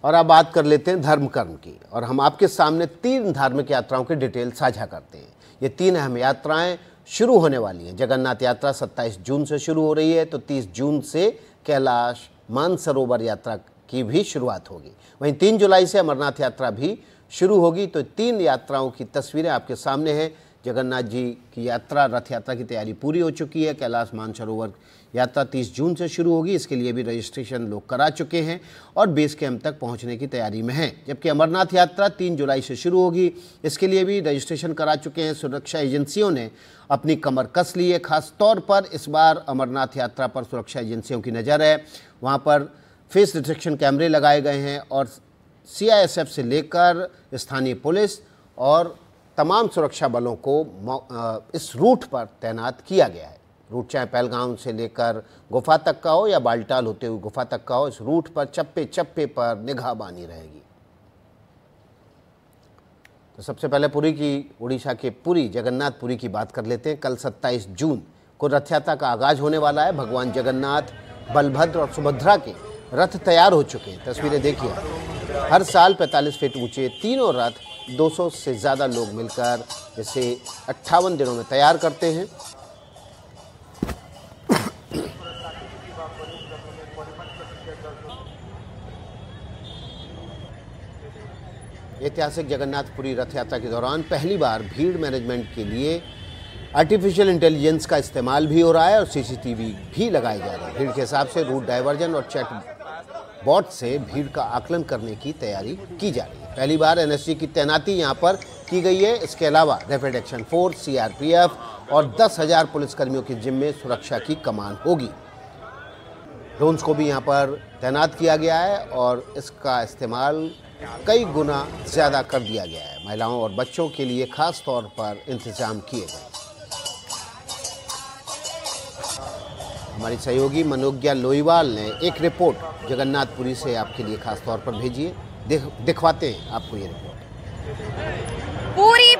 और अब बात कर लेते हैं धर्म कर्म की, और हम आपके सामने 3 धार्मिक यात्राओं की डिटेल साझा करते हैं। ये 3 अहम यात्राएं शुरू होने वाली हैं। जगन्नाथ यात्रा 27 जून से शुरू हो रही है, तो 30 जून से कैलाश मानसरोवर यात्रा की भी शुरुआत होगी। वहीं 3 जुलाई से अमरनाथ यात्रा भी शुरू होगी। तो 3 यात्राओं की तस्वीरें आपके सामने हैं। जगन्नाथ जी की यात्रा, रथ यात्रा की तैयारी पूरी हो चुकी है। कैलाश मानसरोवर यात्रा 30 जून से शुरू होगी। इसके लिए भी रजिस्ट्रेशन लोग करा चुके हैं और बेस कैंप तक पहुंचने की तैयारी में हैं। जबकि अमरनाथ यात्रा 3 जुलाई से शुरू होगी। इसके लिए भी रजिस्ट्रेशन करा चुके हैं। सुरक्षा एजेंसियों ने अपनी कमर कस ली है। खास तौर पर इस बार अमरनाथ यात्रा पर सुरक्षा एजेंसियों की नज़र है। वहाँ पर फेस डिटेक्शन कैमरे लगाए गए हैं और CISF से लेकर स्थानीय पुलिस और तमाम सुरक्षा बलों को इस रूट पर तैनात किया गया है। रूट चाहे पहलगाम से लेकर गुफा तक का हो या बालटाल होते हुए गुफा तक का हो, इस रूट पर चप्पे चप्पे पर निगाहबानी रहेगी। तो सबसे पहले पुरी की, उड़ीसा के पुरी, जगन्नाथपुरी की बात कर लेते हैं। कल 27 जून को रथ यात्रा का आगाज होने वाला है। भगवान जगन्नाथ, बलभद्र और सुभद्रा के रथ तैयार हो चुके हैं। तस्वीरें देखिए। हर साल 45 फीट ऊंचे तीनों रथ 200 से ज़्यादा लोग मिलकर इसे 58 दिनों में तैयार करते हैं। ऐतिहासिक जगन्नाथपुरी रथ यात्रा के दौरान पहली बार भीड़ मैनेजमेंट के लिए आर्टिफिशियल इंटेलिजेंस का इस्तेमाल भी हो रहा है और CCTV भी लगाए जा रहे हैं। भीड़ के हिसाब से रूट डाइवर्जन और चैट बॉट से भीड़ का आकलन करने की तैयारी की जा रही है। पहली बार NSG की तैनाती यहां पर की गई है। इसके अलावा रैपिड एक्शन फोर्स, CRPF और 10,000 पुलिसकर्मियों के जिम्मे सुरक्षा की कमान होगी। ड्रोन्स को भी यहां पर तैनात किया गया है और इसका इस्तेमाल कई गुना ज़्यादा कर दिया गया है। महिलाओं और बच्चों के लिए खास तौर पर इंतजाम किए गए। हमारी सहयोगी मनोज्ञा लोईवाल ने एक रिपोर्ट जगन्नाथपुरी से आपके लिए खास तौर पर भेजी है। दिखवाते हैं आपको ये रिपोर्ट।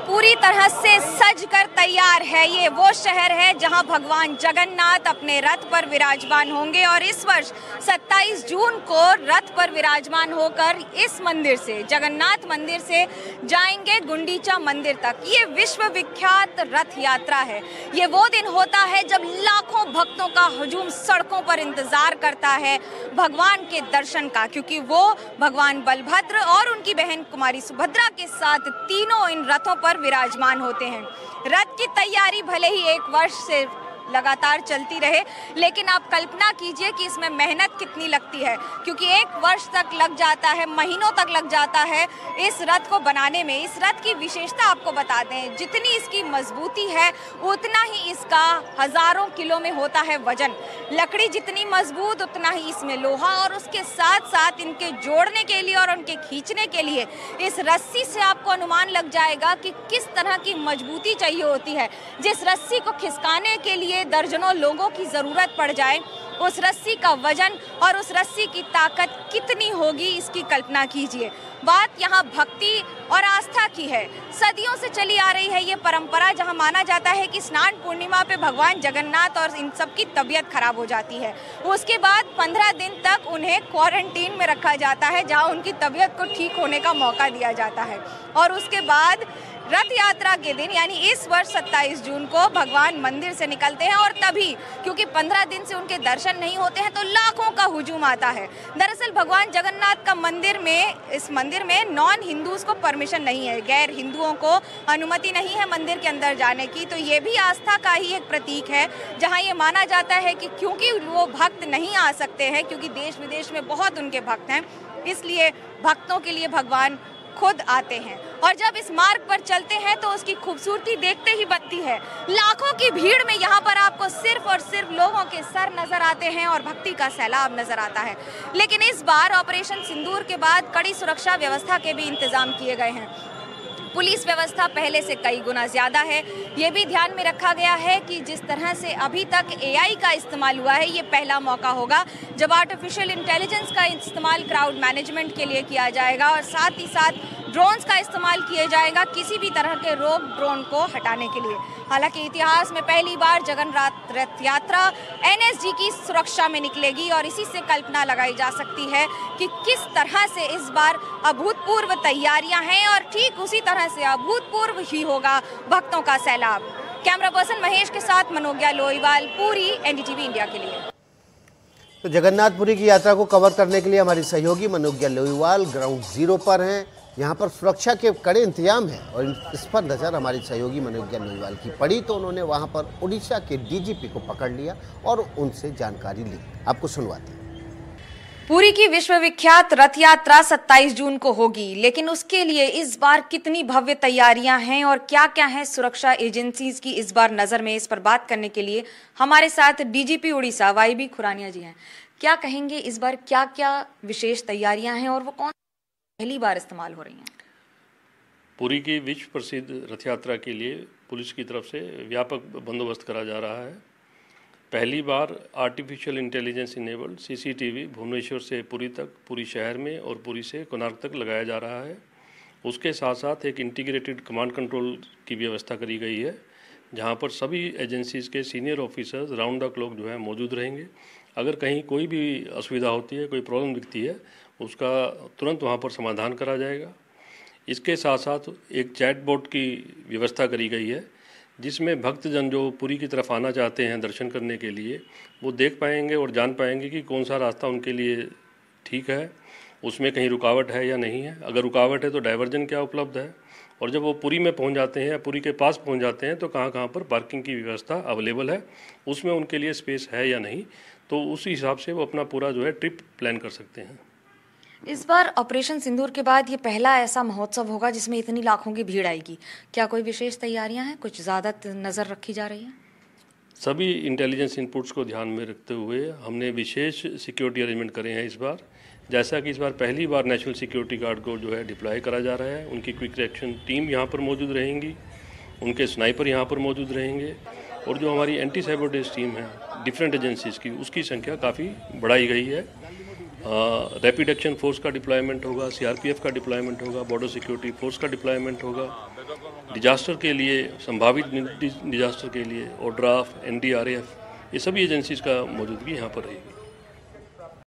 पूरी तरह से सज कर तैयार है। ये वो शहर है जहां भगवान जगन्नाथ अपने रथ पर विराजमान होंगे और इस वर्ष 27 जून को रथ पर विराजमान होकर इस मंदिर से, जगन्नाथ मंदिर से जाएंगे गुंडीचा मंदिर तक। ये विश्व विख्यात रथ यात्रा है। ये वो दिन होता है जब लाखों भक्तों का हुजूम सड़कों पर इंतजार करता है भगवान के दर्शन का, क्योंकि वो भगवान बलभद्र और उनकी बहन कुमारी सुभद्रा के साथ तीनों इन रथों पर विराजमान होते हैं। रथ की तैयारी भले ही 1 वर्ष से लगातार चलती रहे, लेकिन आप कल्पना कीजिए कि इसमें मेहनत कितनी लगती है, क्योंकि 1 वर्ष तक लग जाता है, महीनों तक लग जाता है इस रथ को बनाने में। इस रथ की विशेषता आपको बता दें, जितनी इसकी मजबूती है उतना ही इसका हजारों किलो में होता है वजन। लकड़ी जितनी मजबूत उतना ही इसमें लोहा, और उसके साथ साथ इनके जोड़ने के लिए और उनके खींचने के लिए इस रस्सी से आपको अनुमान लग जाएगा कि किस तरह की मजबूती चाहिए होती है। जिस रस्सी को खिसकाने के लिए दर्जनों लोगों की जरूरत पड़ जाए, उस रस्सी का वजन और उस रस्सी की ताकत कितनी होगी, इसकी कल्पना कीजिए। बात यहाँ भक्ति और आस्था की है। सदियों से चली आ रही है ये परंपरा, जहाँ माना जाता है कि स्नान पूर्णिमा पे भगवान जगन्नाथ और इन सब की तबीयत खराब हो जाती है। उसके बाद 15 दिन तक उन्हें क्वारंटीन में रखा जाता है, जहाँ उनकी तबीयत को ठीक होने का मौका दिया जाता है। और उसके बाद रथ यात्रा के दिन यानी इस वर्ष 27 जून को भगवान मंदिर से निकलते हैं, और तभी क्योंकि 15 दिन से उनके दर्शन नहीं होते हैं तो लाखों का हुजूम आता है। दरअसल भगवान जगन्नाथ का मंदिर में, इस मंदिर में नॉन हिंदूज को परमिशन नहीं है, गैर हिंदुओं को अनुमति नहीं है मंदिर के अंदर जाने की। तो ये भी आस्था का ही एक प्रतीक है, जहाँ ये माना जाता है कि क्योंकि वो भक्त नहीं आ सकते हैं, क्योंकि देश विदेश में बहुत उनके भक्त हैं, इसलिए भक्तों के लिए भगवान खुद आते हैं। और जब इस मार्ग पर चलते हैं तो उसकी खूबसूरती देखते ही बनती है। लाखों की भीड़ में यहाँ पर आपको सिर्फ और सिर्फ लोगों के सर नजर आते हैं और भक्ति का सैलाब नजर आता है। लेकिन इस बार ऑपरेशन सिंदूर के बाद कड़ी सुरक्षा व्यवस्था के भी इंतजाम किए गए हैं। पुलिस व्यवस्था पहले से कई गुना ज़्यादा है। ये भी ध्यान में रखा गया है कि जिस तरह से अभी तक AI का इस्तेमाल हुआ है, ये पहला मौका होगा जब आर्टिफिशियल इंटेलिजेंस का इस्तेमाल क्राउड मैनेजमेंट के लिए किया जाएगा। और साथ ही साथ ड्रोन्स का इस्तेमाल किया जाएगा किसी भी तरह के रोग ड्रोन को हटाने के लिए। हालांकि इतिहास में पहली बार जगन्नाथ रथ यात्रा एनएसजी की सुरक्षा में निकलेगी और इसी से कल्पना लगाई जा सकती है कि किस तरह से इस बार अभूतपूर्व तैयारियां हैं और ठीक उसी तरह से अभूतपूर्व ही होगा भक्तों का सैलाब। कैमरा पर्सन महेश के साथ मनोज्ञा लोईवाल, पूरी एनडीटीवी इंडिया के लिए। तो जगन्नाथपुरी की यात्रा को कवर करने के लिए हमारी सहयोगी मनोज्ञा लोईवाल ग्राउंड जीरो पर हैं। यहाँ पर सुरक्षा के कड़े इंतजाम हैं और इस पर नज़र हमारी सहयोगी मनोज्ञा लोईवाल की पड़ी तो उन्होंने वहाँ पर उड़ीसा के डीजीपी को पकड़ लिया और उनसे जानकारी ली। आपको सुनवाते हैं। पुरी की विश्व विख्यात रथ यात्रा 27 जून को होगी, लेकिन उसके लिए इस बार कितनी भव्य तैयारियां हैं और क्या क्या है सुरक्षा एजेंसीज की इस बार नजर में, इस पर बात करने के लिए हमारे साथ डीजीपी उड़ीसा वाईबी खुरानिया जी हैं। क्या कहेंगे इस बार क्या क्या विशेष तैयारियां हैं और वो कौन पहली बार इस्तेमाल हो रही हैं? पुरी की विश्व प्रसिद्ध रथ यात्रा के लिए पुलिस की तरफ से व्यापक बंदोबस्त करा जा रहा है। पहली बार artificial intelligence enabled CCTV Bhubaneswar से पुरी तक, पूरी शहर में और पुरी से कोणार्क तक लगाया जा रहा है। उसके साथ साथ एक इंटीग्रेटेड कमांड कंट्रोल की व्यवस्था करी गई है, जहां पर सभी एजेंसीज के senior officers round the clock जो है मौजूद रहेंगे। अगर कहीं कोई भी असुविधा होती है, कोई प्रॉब्लम दिखती है, उसका तुरंत वहाँ पर समाधान करा जाएगा। इसके साथ साथ एक चैटबॉट की व्यवस्था करी गई है, जिसमें भक्तजन जो पुरी की तरफ आना चाहते हैं दर्शन करने के लिए, वो देख पाएंगे और जान पाएंगे कि कौन सा रास्ता उनके लिए ठीक है, उसमें कहीं रुकावट है या नहीं है। अगर रुकावट है तो डाइवर्जन क्या उपलब्ध है, और जब वो पुरी में पहुंच जाते हैं या पुरी के पास पहुंच जाते हैं तो कहाँ कहाँ पर पार्किंग की व्यवस्था अवेलेबल है, उसमें उनके लिए स्पेस है या नहीं, तो उस हिसाब से वो अपना पूरा जो है ट्रिप प्लान कर सकते हैं। इस बार ऑपरेशन सिंदूर के बाद ये पहला ऐसा महोत्सव होगा जिसमें इतनी लाखों की भीड़ आएगी। क्या कोई विशेष तैयारियां हैं, कुछ ज़्यादा नज़र रखी जा रही है? सभी इंटेलिजेंस इनपुट्स को ध्यान में रखते हुए हमने विशेष सिक्योरिटी अरेंजमेंट करे हैं इस बार। जैसा कि इस बार पहली बार नेशनल सिक्योरिटी गार्ड को जो है डिप्लॉय करा जा रहा है, उनकी क्विक रिएक्शन टीम यहाँ पर मौजूद रहेंगी, उनके स्नाइपर यहाँ पर मौजूद रहेंगे, और जो हमारी एंटी साइबरडेज टीम है डिफरेंट एजेंसीज की, उसकी संख्या काफ़ी बढ़ाई गई है। रैपिड एक्शन फोर्स का डिप्लॉयमेंट होगा, सीआरपीएफ का डिप्लॉयमेंट होगा, बॉर्डर सिक्योरिटी फोर्स का डिप्लॉयमेंट होगा। डिजास्टर के लिए, संभावित डिजास्टर के लिए ओड्राफ, एनडीआरएफ, ये सभी एजेंसीज का मौजूदगी यहाँ पर रहेगी।